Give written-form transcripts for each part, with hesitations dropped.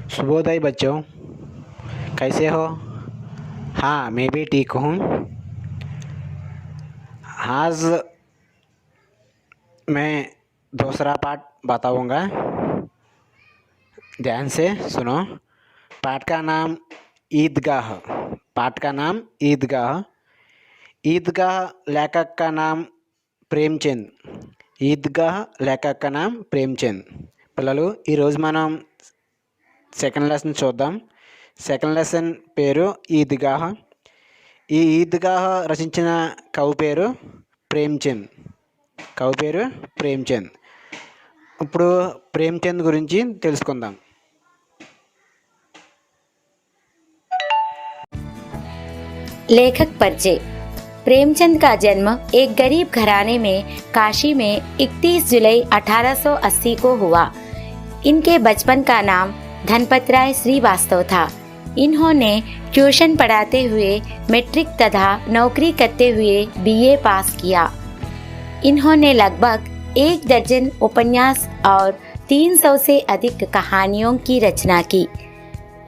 शुभोदय बच्चों, कैसे हो? हाँ, मैं भी ठीक हूँ। आज मैं दूसरा पाठ बताऊँगा, ध्यान से सुनो। पाठ का नाम ईदगाह। पाठ का नाम ईदगाह। ईदगाह लेखक का नाम ప్రేమ్చంద్. ఈద్గాహ్ లేఖక का नाम ప్రేమ్చంద్. పిల్లలు ఈరోజు మనం సెకండ్ లెసన్ చూద్దాం. సెకండ్ లెసన్ పేరు ఈద్గాహ్. ఈ ఈద్గాహ్ రచించిన కవి పేరు ప్రేమ్చంద్. ఇప్పుడు ప్రేమ్చంద్ గురించి తెలుసుకుందాం. लेखक परिचय। प्रेमचंद का जन्म एक गरीब घराने में काशी में 31 जुलाई 1880 को हुआ। इनके बचपन का नाम धनपतराय श्रीवास्तव था। इन्होंने ट्यूशन पढ़ाते हुए मैट्रिक तथा नौकरी करते हुए बीए पास किया। इन्होंने लगभग 1 दर्जन उपन्यास और 300 से अधिक कहानियों की रचना की।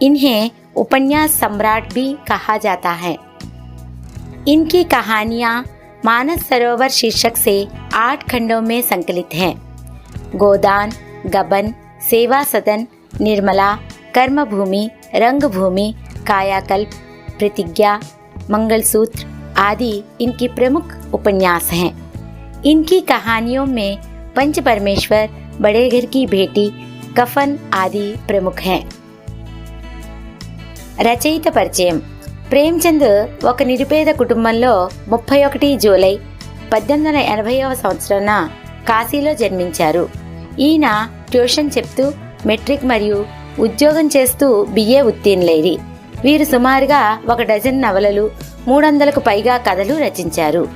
इन्हें उपन्यास सम्राट भी कहा जाता है। इनकी कहानियाँ मानस सरोवर शीर्षक से 8 खंडों में संकलित हैं। गोदान, गबन, सेवा सदन, निर्मला, कर्मभूमि, रंगभूमि, कायाकल्प, प्रतिज्ञा, मंगलसूत्र आदि इनकी प्रमुख उपन्यास हैं। इनकी कहानियों में पंच परमेश्वर, बड़े घर की बेटी, कफन आदि प्रमुख हैं। రచయిత పరిచయం. ప్రేమ్చంద్ ఒక నిరుపేద కుటుంబంలో 31 జూలై 1880వ సంవత్సరాన కాశీలో జన్మించారు. ఈయన ట్యూషన్ చెప్తూ మెట్రిక్ మరియు ఉద్యోగం చేస్తూ బిఏ ఉత్తీర్ణులైరి. వీరు సుమారుగా 1 డజన్ నవలలు, 300కు పైగా కథలు రచించారు.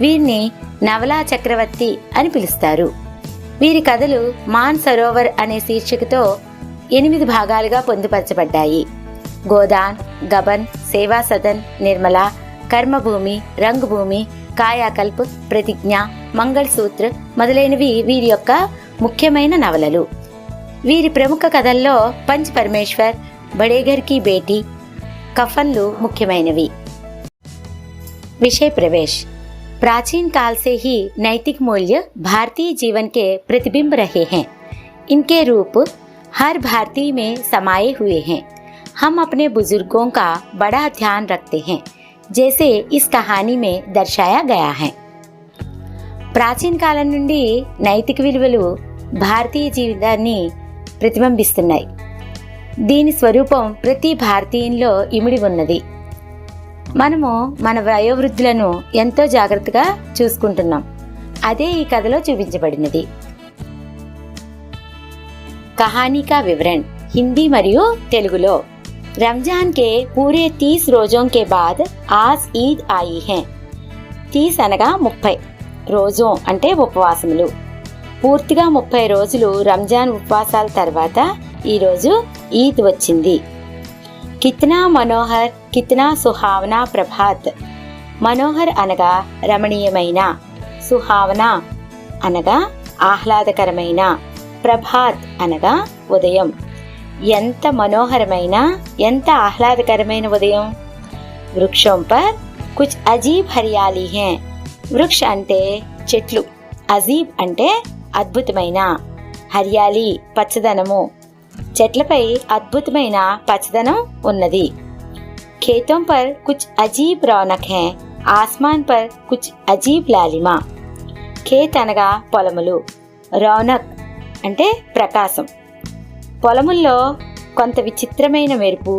వీరిని నవలా చక్రవర్తి అని పిలుస్తారు. వీరి కథలు మాన్ సరోవర్ అనే శీర్షికతో 8 భాగాలుగా పొందుపరచబడ్డాయి. గోదాన్, గబన్, సేవా సదన్, నిర్మలా, కర్మభూమి, రంగభూమి, కాయాకల్ప్, ప్రతిజ్ఞ, మంగళసూత్ర మొదలైనవి వీరి యొక్క ముఖ్యమైన నవలలు. వీరి ప్రముఖ కథల్లో పంచ్ परमेश्वर, बड़े घर की बेटी, कफनలు ముఖ్యమైనవి. विषय प्रवेश. प्राचीन काल से ही नैतिक मूल्य भारतीय जीवन के प्रतिबिंब रहे हैं. इनके रूप हर भारतीय में समाये हुए हैं. हम अपने बुजुर्गों का बड़ा ध्यान रखते हैं, जैसे इस कहानी में दर्शाया गया है. ప్రాచీన కాలం నుండి నైతిక విలువలు భారతీయ జీవితాన్ని ప్రతిబింబిస్తున్నాయి. దీని స్వరూపం ప్రతి భారతీయునిలో ఇమిడి ఉన్నది. మనము మన వయోవృద్ధులను ఎంతో జాగ్రత్తగా చూసుకుంటున్నాం. అదే ఈ కథలో చూపించబడినది. కహానీ కా వివరణ హిందీ మరియు తెలుగులో. रमजान के पूरे 30 रोजों के बाद आज ईद आई है. 30 అనగా 30 రోజు అంటే ఉపవాసములు. పూర్తిగా 30 రోజులు రంజాన్ ఉపవాసాల తర్వాత ఈరోజు ఈద్ వచ్చింది. కిత్నా మనోహర్, కిత్నా సుహావనా ప్రభాత్. మనోహర్ అనగా రమణీయమైన, సుహావనా అనగా ఆహ్లాదకరమైన, ప్రభాత్ అనగా ఉదయం. ఎంత మనోహరమైన, ఎంత ఆహ్లాదకరమైన ఉదయం. వృక్షం పర్ కుచ్ అజీబ్ హరియాలీ హై. వృక్ష అంటే చెట్లు, అజీబ్ అంటే అద్భుతమైన, హరియాలీ పచ్చదనము. చెట్లపై అద్భుతమైన పచ్చదనం ఉన్నది. ఖేతోం పర్ కుచ్ అజీబ్ రౌనక్ హై. ఆస్మాన్ పర్ కుచ్ అజీబ్ లాలిమా. ఖేత్ అనగా పొలములు, రౌనక్ అంటే ప్రకాశం. పొలముల్లో కొంత విచిత్రమైన మెరుపు,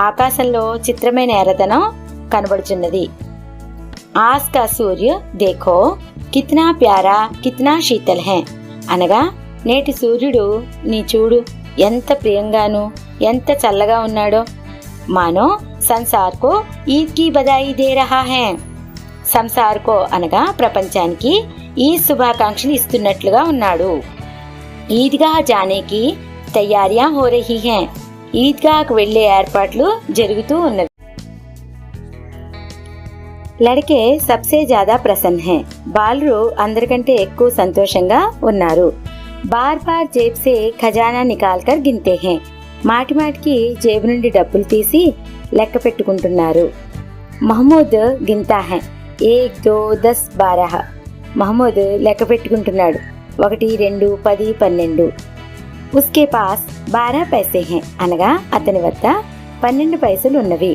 ఆకాశంలో చిత్రమైన ఎర్రదనం కనబడుచున్నది. ఆస్ కా సూర్య దేఖో కిత్నా ప్యారా, కిత్నా శీతల్ హై. అనగా నేటి సూర్యుడు నీ చూడు ఎంత ప్రియంగాను, ఎంత చల్లగా ఉన్నాడో. మానో సంసార్ కో ఈద్ కి బధాయి దే రహా హై. సంసార్ కో అనగా ప్రపంచానికి ఈ శుభాకాంక్షలు ఇస్తున్నట్లుగా ఉన్నాడు. ఈద్గా జానేకి తయారియా హో రహీ హై. ఈద్గాకు వెళ్లే ఏర్పాట్లు జరుగుతూ ఉన్నవి. లड़के सबसे ज्यादा प्रसन्न हैं. బాలురు అందరికంటే ఎక్కువ సంతోషంగా ఉన్నారు. बार बार जेब से खजाना निकाल कर गिनते हैं. మాటిమాటికి జేబు నుండి డబ్బులు తీసి లెక్క పెట్టుకుంటున్నారు. మహమూద్ గిన్తా హై 1 2 10 12. మహమూద్ లెక్క పెట్టుకుంటున్నాడు. 1 2 10 12. ఉస్కే పాస్ 12 పైసే హై అనగా అతని వద్ద 12 పైసలు ఉన్నవి.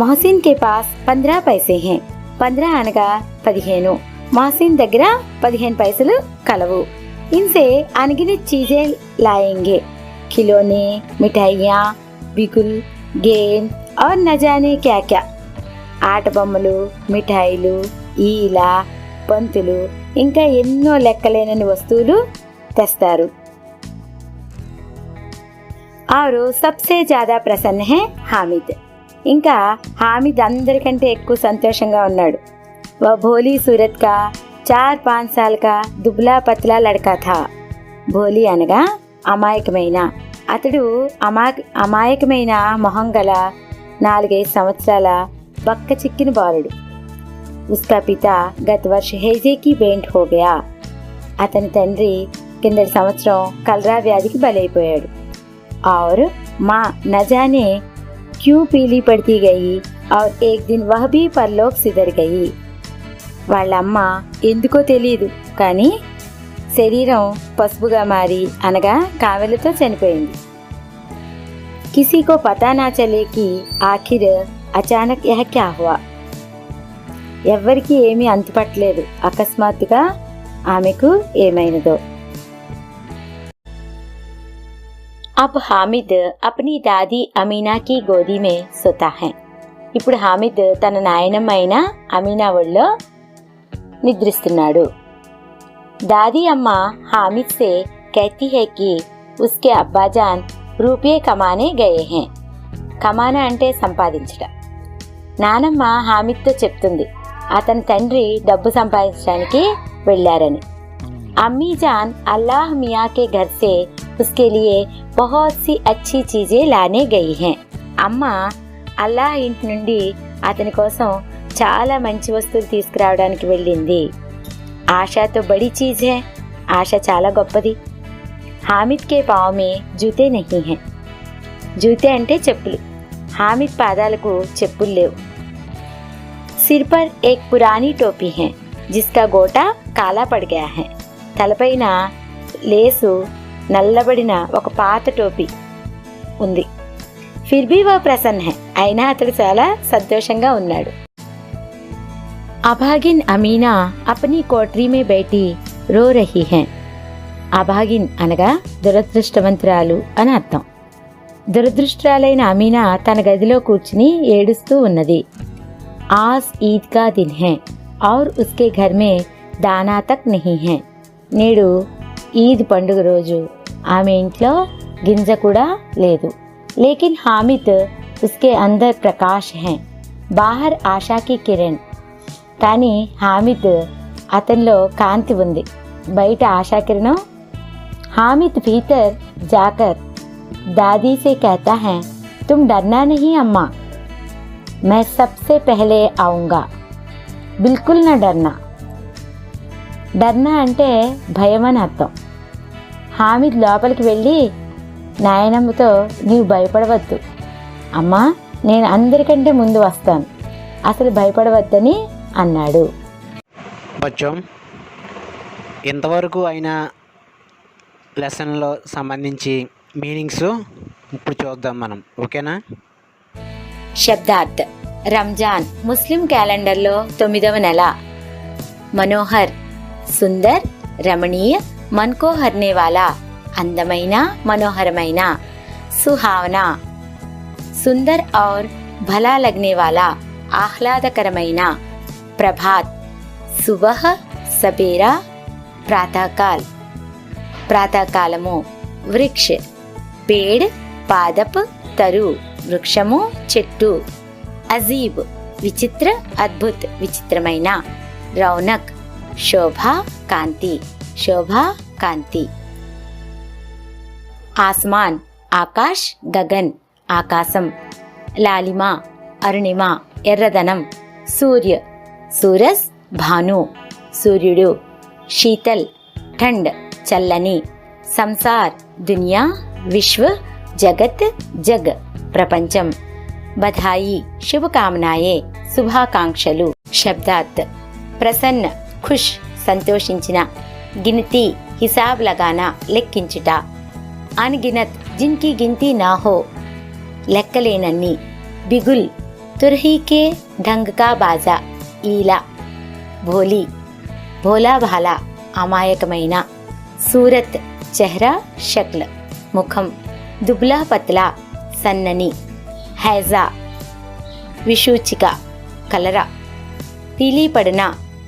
మొహసిన్ కే పాస్ 15 పైసే హై 15 అనగా 15. మొహసిన్ దగ్గర 15 పైసలు కలవు. ఇన్సే అన్గినత్ చీజే లాయేంగే, खिलौने, मिठाइयाँ, बिगुल, गेम और न जाने क्या क्या. ఆట బొమ్మలు, మిఠాయిలు, ఈల, బంతులు ఇంకా ఎన్నో లెక్కలేనని వస్తువులు తెస్తారు. और सबसे ज़्यादा प्रसन्न है हामिद. ఇంకా హామిద్ అందరికంటే ఎక్కువ సంతోషంగా ఉన్నాడు. वह भोली सूरत का 4-5 साल का दुबला पतला लड़का था. భోలీ అనగా అమాయకమైన, అతడు అమాయకమైన మొహం గల 4-5 సంవత్సరాల బక్క చిక్కిన బాలుడు. ఉస్కా పితా గత వర్ష హేజేకి బెయింట్ హో గయా. అతని తండ్రి కిందటి సంవత్సరం కలరా వ్యాధికి బలైపోయాడు. और माँ न जाने क्यों पीली पड़ती गई और एक दिन वह भी परलोक सिदर गई. వాళ్ళ అమ్మ ఎందుకో తెలియదు కానీ శరీరం పసుపుగా మారి అనగా కావెలతో చనిపోయింది. किसी को पता ना चले कि आखिर अचानक यह क्या हुआ. ఎవ్వరికీ ఏమీ అంతుపట్టలేదు అకస్మాత్తుగా ఆమెకు ఏమైనదో. अब हामिद अपनी दादी अमीना की गोदी में सोता है. ఇప్పుడు హామిద్ తన నాయనమ్మ అయిన అమీనా ఒళ్ళో నిద్రిస్తున్నాడు. दादी अम्मा हामिद से कहती है कि उसके अब्बाजान रुपये कमाने गए हैं. కమానా అంటే సంపాదించడం. నానమ్మ హామిద్తో చెప్తుంది అతని తండ్రి డబ్బు సంపాదించడానికి వెళ్ళారని. अम्मी जान अल्लाह मियाँ के घर से उसके लिए बहुत सी अच्छी चीजें लाने गई हैं. అమ్మ అల్లాహ్ ఇంటి నుండి అతని కోసం చాలా మంచి వస్తువులు తీసుకురావడానికి వెళ్ళింది. आशा तो बड़ी चीज है. ఆశ చాలా గొప్పది. హామిద్ కే పావ్ మే జూతే నహీ హై. జూతే అంటే చెప్పులు. హామిద్ పాదాలకు చెప్పులు లేవు. సిర్ పర్ ఏక్ పురానీ టోపీ హై జిస్కా గోటా కాలా పడ్ గయా హై. తలపైన లేసు నల్లబడిన ఒక పాత టోపీ ఉంది. ఫిర్ భీ వహ్ ప్రసన్న హై. అయినా అతడు చాలా సంతోషంగా ఉన్నాడు. అభాగిన్ అమీనా అప్నీ కోటరీ మే బైఠీ రో రహీ హై. అభాగిన్ అనగా దురదృష్టవంతురాలు అని అర్థం. దురదృష్టురాలైన అమీనా తన గదిలో కూర్చుని ఏడుస్తూ ఉన్నది. ఆజ్ ఈద్ కా దిన్ హై ఔర్ ఉస్కే ఘర్ మే దానా తక్ నహీ హై. నేడు ఈద్ పండుగ రోజు ఆమె ఇంట్లో గింజ కూడా లేదు. లేకిన్ హామిద్ ఉస్కే అందర్ ప్రకాష్ హై బాహర్ ఆశా కి కిరణ్. కానీ హామిద్ అతనిలో కాంతి ఉంది, బయట ఆశాకిరణం. हामिद भीतर जाकर दादी से कहता है तुम डरना नहीं अम्मा, मैं सबसे पहले आऊँगा, बिल्कुल न डरना. డర్నా అంటే భయం అని అర్థం. హామిద్ లోపలికి వెళ్ళి నాయనమ్మతో నీవు భయపడవద్దు అమ్మా, నేను అందరికంటే ముందు వస్తాను, అసలు భయపడవద్దని అన్నాడు. బచ్చం ఇంతవరకు అయిన లెసన్లో సంబంధించి మీనింగ్స్ ఇప్పుడు చూద్దాం మనం, ఓకేనా? శబ్దార్థ్. రంజాన్ ముస్లిం క్యాలెండర్లో 9వ నెల. మనోహర్ సుందర్, రమణీయ, మన్కో హర్నేవాలా అందమైన, మనోహరమైన. సుహావనా సుందర్ ఔర్ భలా లగ్నేవాలా ఆహ్లాదకరమైన. ప్రభాత్ సుబహ్, సబేరా, ప్రాతకాల్ ప్రాతకాలము. వృక్ష పేడ్, పాదప్, తరు, వృక్షము, చెట్టు. అజీబ్ విచిత్ర, అద్భుత్, విచిత్రమైన. రౌనక్ శోభ, కాంతి, శోభ, కాంతి. ఆస్మాన్ ఆకాశ్, గగన్ ఆకాశం. లాలిమా అరుణిమ, ఎర్రదనం. సూర్య సూరజ్, భాను సూర్యుడు. శీతల్ ఠండ్, చల్లని. సంసార్ దునియా, విశ్వ, జగత్ జగ్ ప్రపంచం. బధాయి శుభకామనాయే శుభాకాంక్షలు. శబ్దాత్ ప్రసన్న ఖుష్ సంతోషించిన. గినతి హిసాబ్ లగానా లెక్కించుట. అన్గినత్ జిన్కి గినతి నా హో లెక్కలేనన్ని. బిగుల్ తుర్హీకే ఢంగ్ కా బాజా ఈలా. భోలీ భోలా భాలా అమాయకమైన. సూరత్ చెహ్రా షక్ల్ ముఖం. దుబ్లా పత్లా సన్నని. హైజా విషూచిక కలర. పీలీ పడిన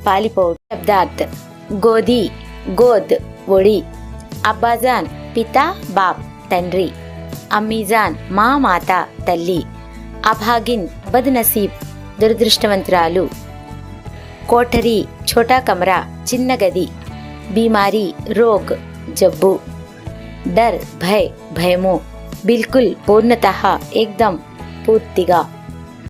పాలిపోవు. శబ్దార్థ్ గోధి గోద్ ఒడి. అబ్బాజాన్ పితా బాప్ తండ్రి. అమ్మీజాన్ మా మాత తల్లి. అభాగిన్ బద్నసీబ్ దురదృష్టవంతురాలు. కోఠరీ ఛోటా కమరా చిన్న గది. బీమారీ రోగ్ జబ్బు. డర్ భయ్ భయము. బిల్కుల్ పూర్ణతః ఏక్దం పూర్తిగా.